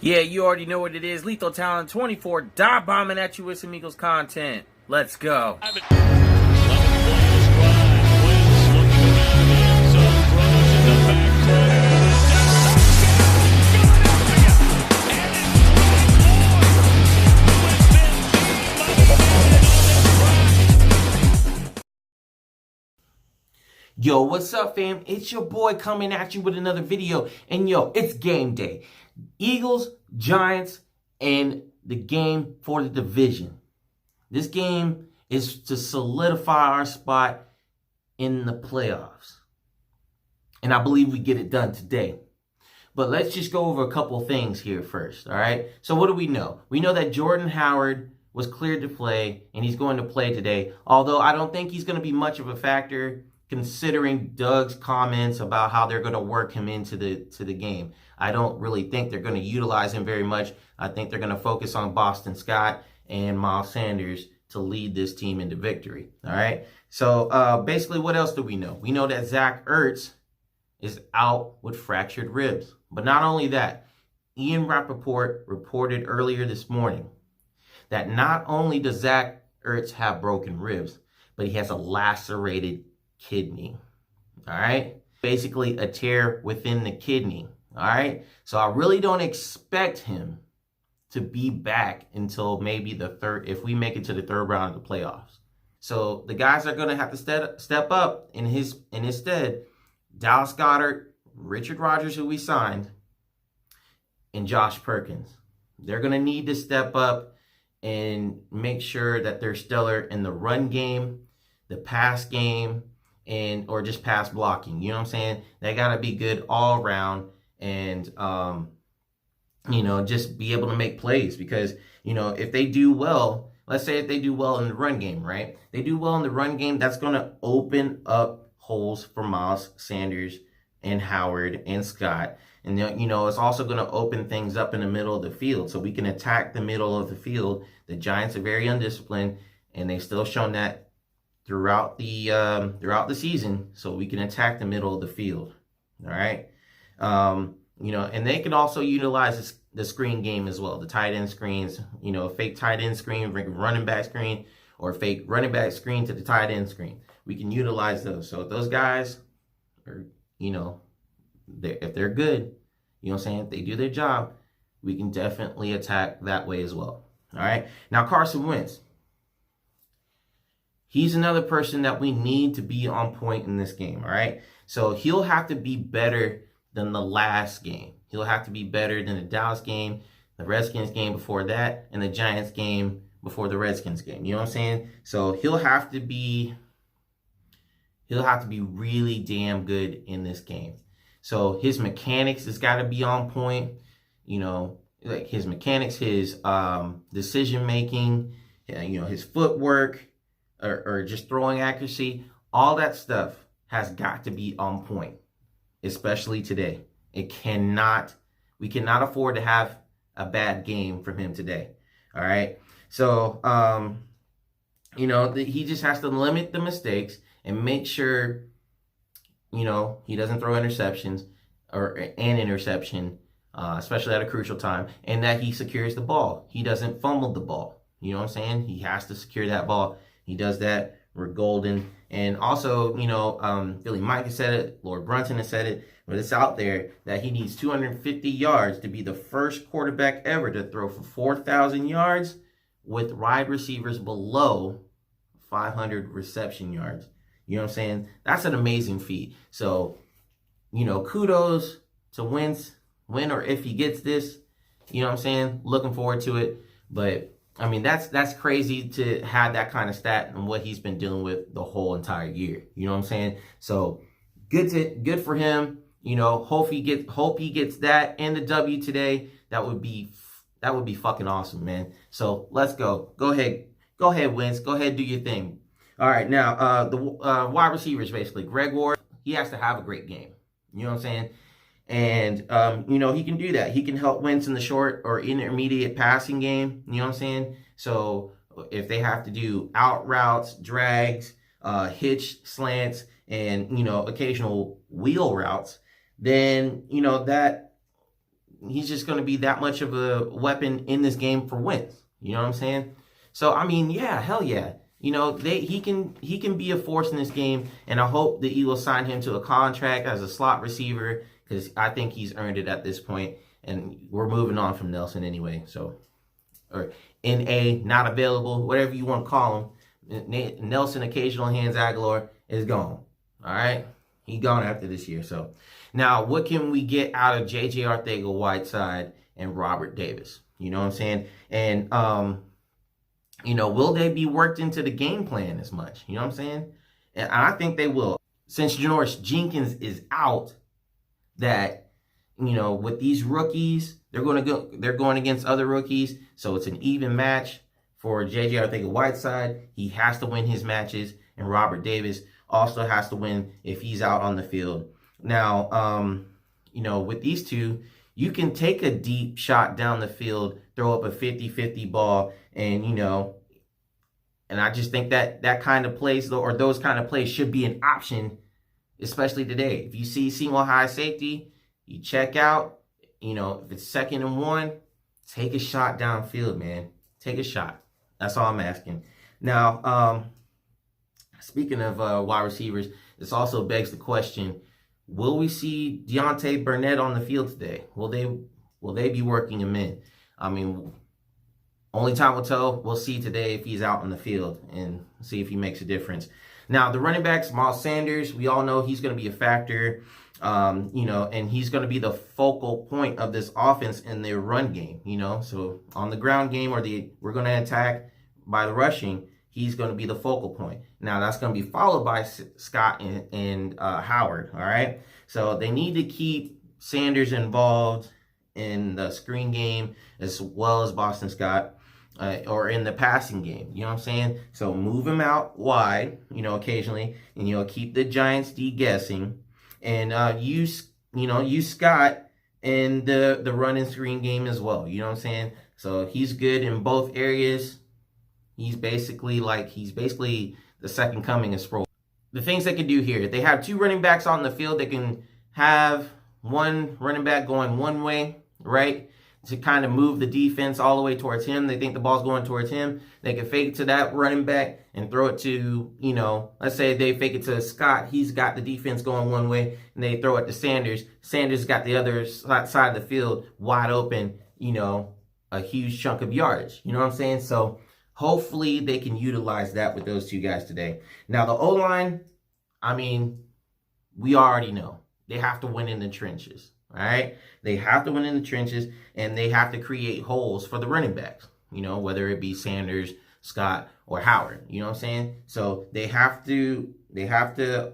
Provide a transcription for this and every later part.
Yeah, you already know what it is. Lethal Talent 24, dive bombing at you with some Eagles content. Let's go. Yo, what's up, fam? It's your boy coming at you with another video. And yo, it's game day. Eagles, Giants, and the game for the division. This game is to solidify our spot in the playoffs. And I believe we get it done today. But let's just go over a couple things here first, all right? So what do we know? We know that Jordan Howard was cleared to play, and he's going to play today. Although I don't think he's going to be much of a factor considering Doug's comments about how they're going to work him into the game. I don't really think they're going to utilize him very much. I think they're going to focus on Boston Scott and Miles Sanders to lead this team into victory. All right. So basically, what else do we know? We know that Zach Ertz is out with fractured ribs. But not only that, Ian Rappaport reported earlier this morning that not only does Zach Ertz have broken ribs, but he has a lacerated kidney. All right. Basically a tear within the kidney. All right. So I really don't expect him to be back until maybe the third, if we make it to the third round of the playoffs. So the guys are going to have to step up in his stead. Dallas Goedert, Richard Rodgers, who we signed, and Josh Perkins. They're going to need to step up and make sure that they're stellar in the run game, the pass game, and or just pass blocking. You know what I'm saying? They got to be good all around and, just be able to make plays because, if they do well, let's say if they do well in the run game, right? They do well in the run game, that's going to open up holes for Miles Sanders and Howard and Scott. And, it's also going to open things up in the middle of the field so we can attack the middle of the field. The Giants are very undisciplined, and they've still shown that throughout the season, so we can attack the middle of the field. All right. And they can also utilize the screen game as well, the tight end screens, fake tight end screen, running back screen, or fake running back screen to the tight end screen. We can utilize those. So if those guys are, if they're good, if they do their job, we can definitely attack that way as well. All right. Now, Carson Wentz. He's another person that we need to be on point in this game, all right? So he'll have to be better than the last game. He'll have to be better than the Dallas game, the Redskins game before that, and the Giants game before the Redskins game. You know what I'm saying? So he'll have to be really damn good in this game. So his mechanics has got to be on point. Like his mechanics, his decision making, his footwork, or just throwing accuracy, all that stuff has got to be on point, especially today. We cannot afford to have a bad game from him today. All right. So, he just has to limit the mistakes and make sure, he doesn't throw interceptions or an interception, especially at a crucial time, and that he secures the ball. He doesn't fumble the ball. You know what I'm saying? He has to secure that ball. He does that. We're golden. And also, Billy Mike has said it. Lord Brunson has said it. But it's out there that he needs 250 yards to be the first quarterback ever to throw for 4,000 yards with wide receivers below 500 reception yards. You know what I'm saying? That's an amazing feat. So, kudos to Wentz, when or if he gets this. You know what I'm saying? Looking forward to it. But I mean, that's crazy to have that kind of stat and what he's been dealing with the whole entire year. You know what I'm saying? So good for him. Hope he gets that and the W today. That would be fucking awesome, man. So let's go. Go ahead, Wentz. Go ahead, do your thing. All right, now the wide receivers basically. Greg Ward, he has to have a great game. You know what I'm saying? And, he can do that. He can help Wentz in the short or intermediate passing game. You know what I'm saying? So if they have to do out routes, drags, hitch slants, and, occasional wheel routes, then, he's just going to be that much of a weapon in this game for wins. You know what I'm saying? So I mean, yeah, hell yeah. You know, he can be a force in this game, and I hope the Eagles sign him to a contract as a slot receiver, because I think he's earned it at this point, and we're moving on from Nelson anyway. So, or NA, not available, whatever you want to call him. Nelson, occasional hands Aguilar is gone. All right, he's gone after this year. So now, what can we get out of JJ Arcega-Whiteside and Robert Davis? You know what I'm saying? And you know, will they be worked into the game plan as much? You know what I'm saying? And I think they will. Since Janoris Jenkins is out, that, you know, with these rookies, they're going against other rookies, so it's an even match for JJ Arcega-Whiteside. He has to win his matches, and Robert Davis also has to win if he's out on the field. Now, you know, with these two, you can take a deep shot down the field, throw up a 50-50 ball, and, you know, and I just think that kind of plays, or those kind of plays, should be an option, especially today. If you see single high safety, you check out. You know, if it's 2nd and 1, take a shot downfield, man. Take a shot. That's all I'm asking. Now, speaking of wide receivers, this also begs the question: will we see Deontay Burnett on the field today? Will they be working him in? I mean, only time will tell. We'll see today if he's out on the field and see if he makes a difference. Now, the running backs, Miles Sanders, we all know he's going to be a factor, you know, and he's going to be the focal point of this offense in their run game, you know. So on the ground game, we're going to attack by the rushing, he's going to be the focal point. Now, that's going to be followed by Scott and Howard, all right? So they need to keep Sanders involved in the screen game as well as Boston Scott, or in the passing game, you know what I'm saying? So move him out wide, you know, occasionally, and, you know, keep the Giants D guessing, and use Scott in the run and screen game as well, you know what I'm saying? So he's good in both areas. He's basically the second coming of Sproul. The things they can do here, if they have 2 running backs on the field, they can have one running back going one way, right, to kind of move the defense all the way towards him. They think the ball's going towards him. They can fake it to that running back and throw it to, you know, let's say they fake it to Scott. He's got the defense going one way, and they throw it to Sanders. Sanders got the other side of the field wide open, you know, a huge chunk of yardage. You know what I'm saying? So hopefully they can utilize that with those 2 guys today. Now, the O-line, I mean, we already know. They have to win in the trenches. All right, they have to win in the trenches, and they have to create holes for the running backs, you know, whether it be Sanders, Scott, or Howard. You know what I'm saying? So they have to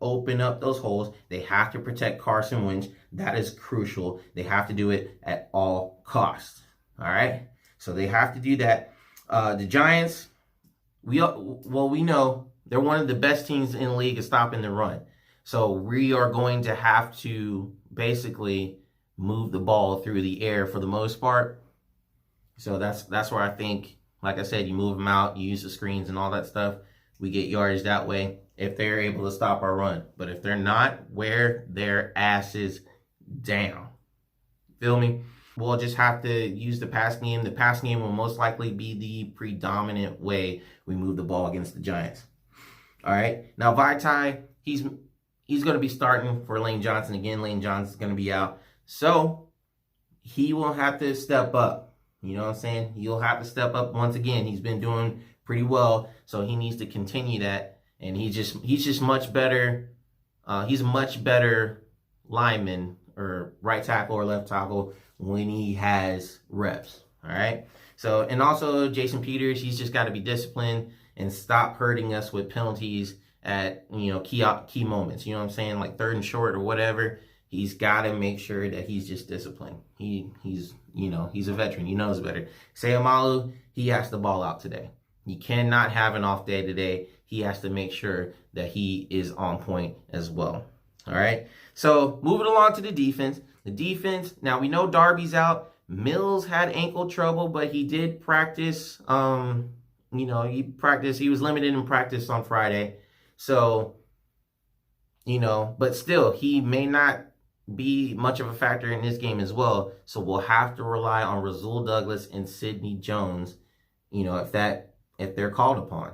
open up those holes. They have to protect Carson Wentz. That is crucial. They have to do it at all costs. All right, so they have to do that. The Giants, we know they're one of the best teams in the league at stopping the run. So we are going to have to basically move the ball through the air for the most part. So that's where I think, like I said, you move them out, you use the screens and all that stuff. We get yardage that way if they're able to stop our run. But if they're not, wear their asses down. Feel me? We'll just have to use the pass game. The pass game will most likely be the predominant way we move the ball against the Giants. All right. Now, Vaitai, he's going to be starting for Lane Johnson. Again, Lane Johnson's going to be out. So he will have to step up. You know what I'm saying? He'll have to step up once again. He's been doing pretty well, so he needs to continue that. And he's just much better. He's a much better lineman or right tackle or left tackle when he has reps. All right. So, and also Jason Peters, he's just got to be disciplined and stop hurting us with penalties at, you know, key moments. You know what I'm saying? Like 3rd and short or whatever. He's got to make sure that he's just disciplined. He's a veteran. He knows better. Sayamalu, he has the ball out today. He cannot have an off day today. He has to make sure that he is on point as well. All right. So moving along to the defense. The defense, now we know Darby's out. Mills had ankle trouble, but he did practice. He was limited in practice on Friday. So, but still, he may not be much of a factor in this game as well. So we'll have to rely on Rasul Douglas and Sidney Jones, if they're called upon.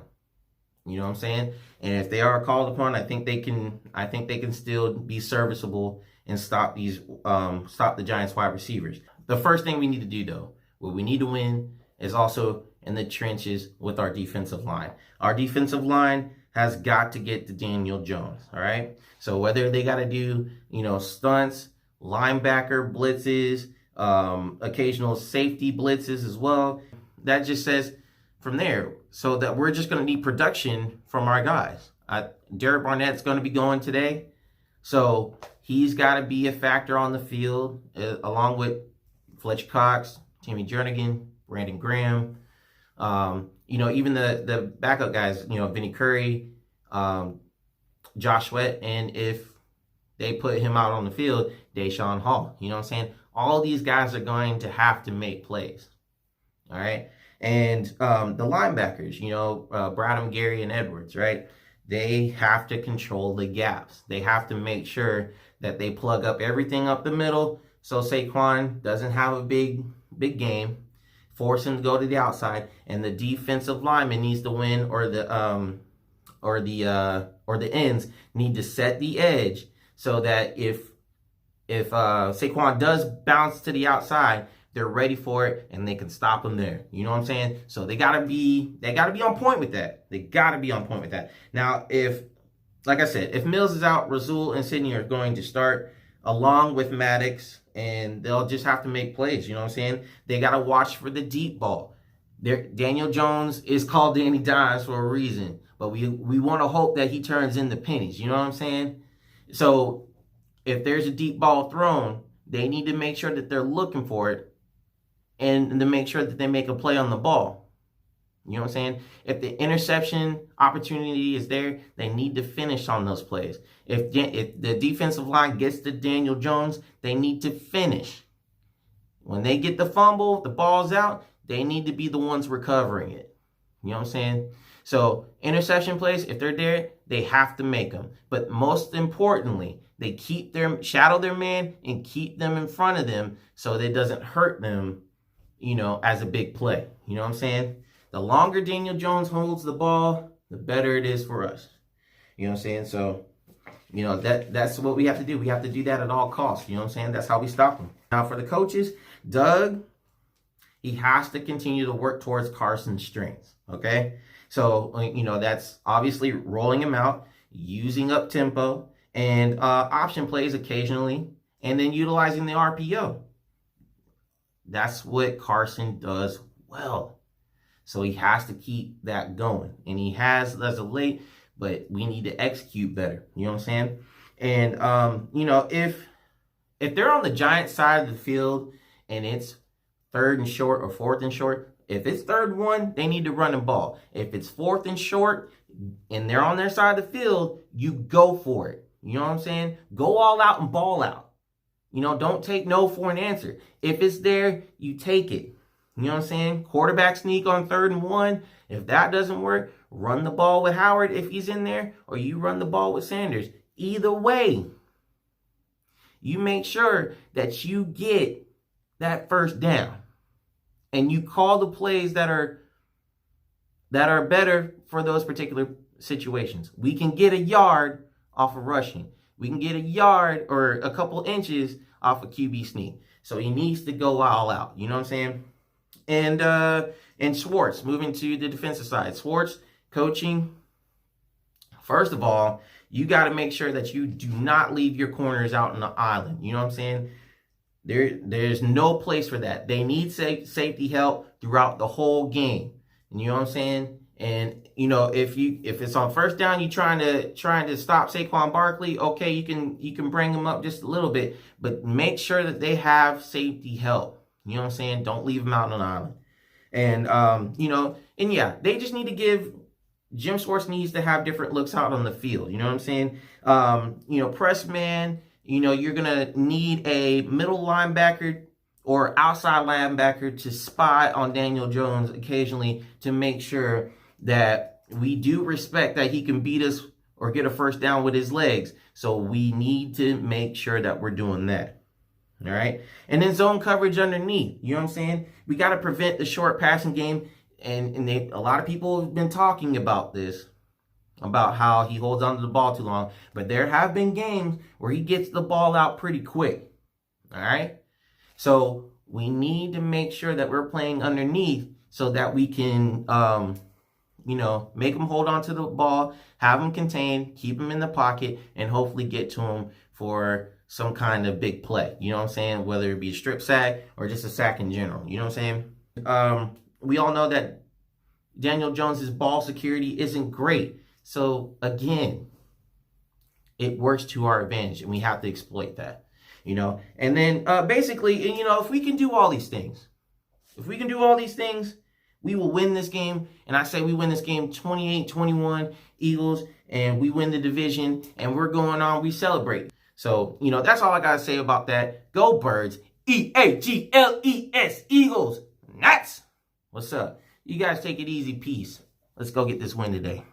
You know what I'm saying? And if they are called upon, I think they can still be serviceable and stop the Giants wide receivers. The first thing we need to do, though, what we need to win is also in the trenches with our defensive line. Our defensive line has got to get to Daniel Jones, all right? So whether they got to do, stunts, linebacker blitzes, occasional safety blitzes as well, that just says from there, so that we're just going to need production from our guys. Derek Barnett's going to be going today, so he's got to be a factor on the field, along with Fletcher Cox, Timmy Jernigan, Brandon Graham, even the backup guys, Vinny Curry, Josh Sweat, and if they put him out on the field, Deshaun Hall. You know what I'm saying? All these guys are going to have to make plays. All right? And the linebackers, Bradham, Gary, and Edwards, right? They have to control the gaps. They have to make sure that they plug up everything up the middle so Saquon doesn't have a big game. Force him to go to the outside, and the defensive lineman needs to win, or the ends need to set the edge so that if Saquon does bounce to the outside, they're ready for it and they can stop him there. You know what I'm saying? So they gotta be on point with that. They gotta be on point with that. Now, like I said, if Mills is out, Rasul and Sidney are going to start along with Maddox, and they'll just have to make plays. You know what I'm saying? They got to watch for the deep ball. Daniel Jones is called Danny Dimes for a reason, but we want to hope that he turns into pennies. You know what I'm saying? So if there's a deep ball thrown, they need to make sure that they're looking for it and to make sure that they make a play on the ball. You know what I'm saying? If the interception opportunity is there, they need to finish on those plays. If the defensive line gets to Daniel Jones, they need to finish. When they get the fumble, the ball's out, they need to be the ones recovering it. You know what I'm saying? So interception plays, if they're there, they have to make them. But most importantly, they shadow their man and keep them in front of them so that it doesn't hurt them, as a big play. You know what I'm saying? The longer Daniel Jones holds the ball, the better it is for us. You know what I'm saying? So, that's what we have to do. We have to do that at all costs. You know what I'm saying? That's how we stop them. Now, for the coaches, Doug, he has to continue to work towards Carson's strengths, okay? So, that's obviously rolling him out, using up tempo, and option plays occasionally, and then utilizing the RPO. That's what Carson does well. So he has to keep that going. And he has as of late, but we need to execute better. You know what I'm saying? And, if they're on the Giants side of the field and it's 3rd and short or 4th and short, if it's 3rd and 1, they need to run the ball. If it's 4th and short and they're on their side of the field, you go for it. You know what I'm saying? Go all out and ball out. Don't take no for an answer. If it's there, you take it. You know what I'm saying? Quarterback sneak on 3rd and 1. If that doesn't work, run the ball with Howard if he's in there, or you run the ball with Sanders. Either way, you make sure that you get that first down. And you call the plays that are better for those particular situations. We can get a yard off of rushing. We can get a yard or a couple inches off of QB sneak. So he needs to go all out. You know what I'm saying? And Schwartz, moving to the defensive side. Schwartz, coaching. First of all, you got to make sure that you do not leave your corners out in the island. You know what I'm saying? There's no place for that. They need safety help throughout the whole game. And you know what I'm saying? And if it's on 1st down, you trying to stop Saquon Barkley, okay, you can bring him up just a little bit, but make sure that they have safety help. You know what I'm saying? Don't leave them out on an island. And they just need to give Jim Schwartz needs to have different looks out on the field. You know what I'm saying? Press man, you're going to need a middle linebacker or outside linebacker to spy on Daniel Jones occasionally to make sure that we do respect that he can beat us or get a first down with his legs. So we need to make sure that we're doing that. All right. And then zone coverage underneath. You know what I'm saying? We got to prevent the short passing game. And a lot of people have been talking about this, about how he holds onto the ball too long. But there have been games where he gets the ball out pretty quick. All right. So we need to make sure that we're playing underneath so that we can, make him hold on to the ball, have him contained, keep him in the pocket, and hopefully get to him for some kind of big play. You know what I'm saying? Whether it be a strip sack or just a sack in general. You know what I'm saying? We all know that Daniel Jones's ball security isn't great. So, again, it works to our advantage, and we have to exploit that. And then basically, if we can do all these things, we will win this game. And I say we win this game 28-21 Eagles, and we win the division, and we're going on, we celebrate. So, that's all I got to say about that. Go Birds. E-A-G-L-E-S. Eagles. Nuts. What's up? You guys take it easy. Peace. Let's go get this win today.